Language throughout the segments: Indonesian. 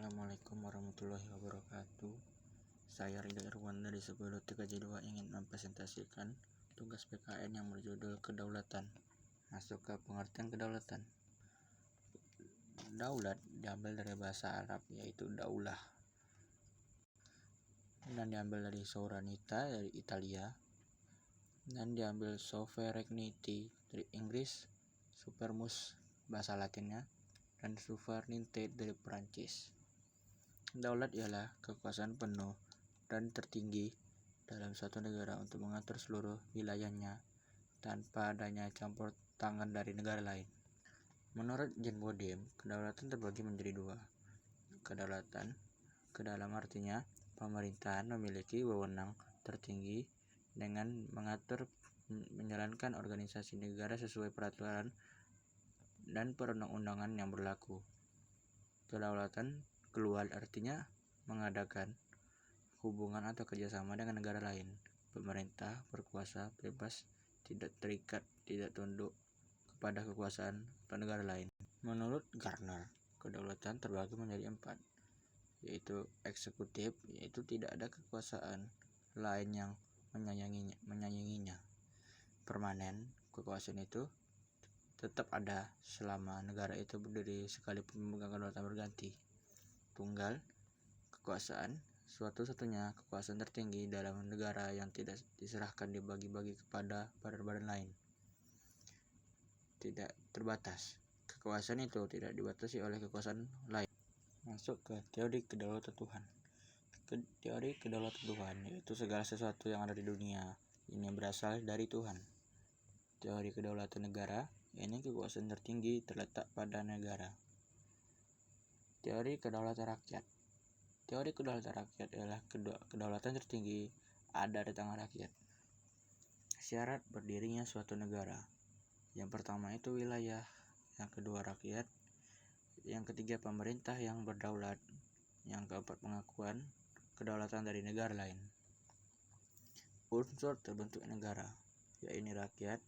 Assalamualaikum warahmatullahi wabarakatuh. Saya Ridha Irwan dari 10TKJ2 ingin mempresentasikan tugas PKN yang berjudul kedaulatan. Masuk ke pengertian kedaulatan. Daulat diambil dari bahasa Arab yaitu daulah, dan diambil dari sovranità dari Italia, dan diambil sovereignty dari Inggris, supremacy bahasa Latinnya, dan souveraineté dari Perancis. Daulat ialah kekuasaan penuh dan tertinggi dalam suatu negara untuk mengatur seluruh wilayahnya tanpa adanya campur tangan dari negara lain. Menurut Jean Bodin, kedaulatan terbagi menjadi dua. Kedaulatan ke dalam artinya pemerintahan memiliki wewenang tertinggi dengan mengatur menjalankan organisasi negara sesuai peraturan dan perundang-undangan yang berlaku. Kedaulatan keluar artinya mengadakan hubungan atau kerjasama dengan negara lain. Pemerintah berkuasa bebas, tidak terikat, tidak tunduk kepada kekuasaan atau negara lain. Menurut Gardner, kedaulatan terbagi menjadi 4, yaitu eksekutif, yaitu tidak ada kekuasaan lain yang menyayanginya. Permanen, kekuasaan itu tetap ada selama negara itu berdiri sekalipun pemegang kedaulatan berganti. Tunggal, kekuasaan suatu-satunya kekuasaan tertinggi dalam negara yang tidak diserahkan dibagi-bagi kepada badan-badan lain. Tidak terbatas, kekuasaan itu tidak dibatasi oleh kekuasaan lain. Masuk ke teori kedaulatan Tuhan. Teori kedaulatan Tuhan yaitu segala sesuatu yang ada di dunia ini berasal dari Tuhan. Teori kedaulatan negara, ini kekuasaan tertinggi terletak pada negara. Teori kedaulatan rakyat. Teori kedaulatan rakyat adalah kedaulatan tertinggi ada di tangan rakyat. Syarat berdirinya suatu negara. Yang pertama itu wilayah, yang kedua rakyat, yang ketiga pemerintah yang berdaulat, yang keempat pengakuan kedaulatan dari negara lain. Unsur terbentuk negara, yaitu rakyat,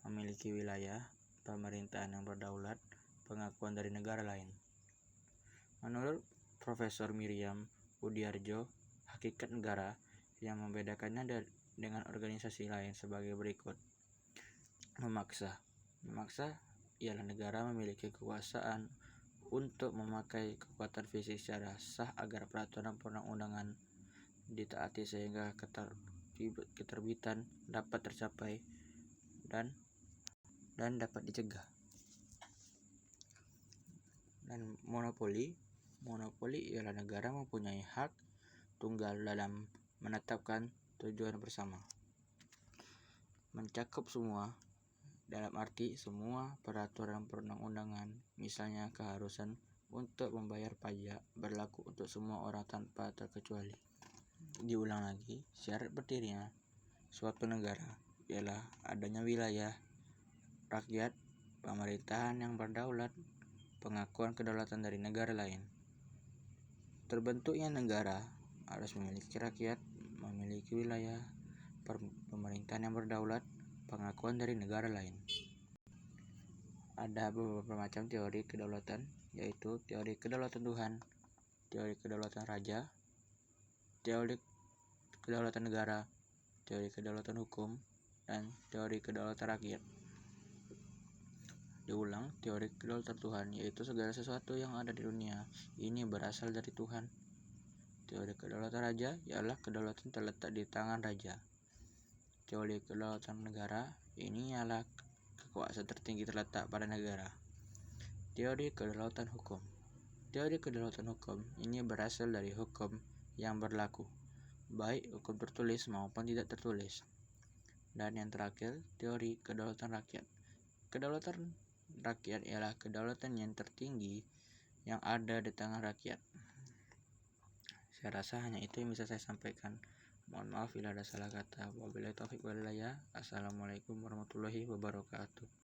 memiliki wilayah, pemerintahan yang berdaulat, pengakuan dari negara lain. Menurut Profesor Miriam Budiarjo, hakikat negara yang membedakannya dengan organisasi lain sebagai berikut. Memaksa ialah negara memiliki kekuasaan untuk memakai kekuatan fisik secara sah agar peraturan perundang-undangan ditaati sehingga keterbitan dapat tercapai dan dapat dicegah. Dan monopoli ialah negara mempunyai hak tunggal dalam menetapkan tujuan bersama. Mencakup semua dalam arti semua peraturan perundang-undangan, misalnya keharusan untuk membayar pajak berlaku untuk semua orang tanpa terkecuali. Diulang lagi, syarat berdirinya suatu negara ialah adanya wilayah, rakyat, pemerintahan yang berdaulat, pengakuan kedaulatan dari negara lain. Terbentuknya negara harus memiliki rakyat, memiliki wilayah, pemerintahan yang berdaulat, pengakuan dari negara lain. Ada beberapa macam teori kedaulatan, yaitu teori kedaulatan Tuhan, teori kedaulatan raja, teori kedaulatan negara, teori kedaulatan hukum, dan teori kedaulatan rakyat. Diulang, teori kedaulatan Tuhan yaitu segala sesuatu yang ada di dunia ini berasal dari Tuhan. Teori kedaulatan raja ialah kedaulatan terletak di tangan raja. Teori kedaulatan negara ini ialah kekuasaan tertinggi terletak pada negara. Teori kedaulatan hukum. Teori kedaulatan hukum ini berasal dari hukum yang berlaku, baik hukum tertulis maupun tidak tertulis. Dan yang terakhir, teori kedaulatan rakyat. Kedaulatan rakyat ialah kedaulatan yang tertinggi yang ada di tangan rakyat. Saya rasa hanya itu yang bisa saya sampaikan. Mohon maaf bila ada salah kata. Wabillahi taufiq wal hidayah. Assalamualaikum warahmatullahi wabarakatuh.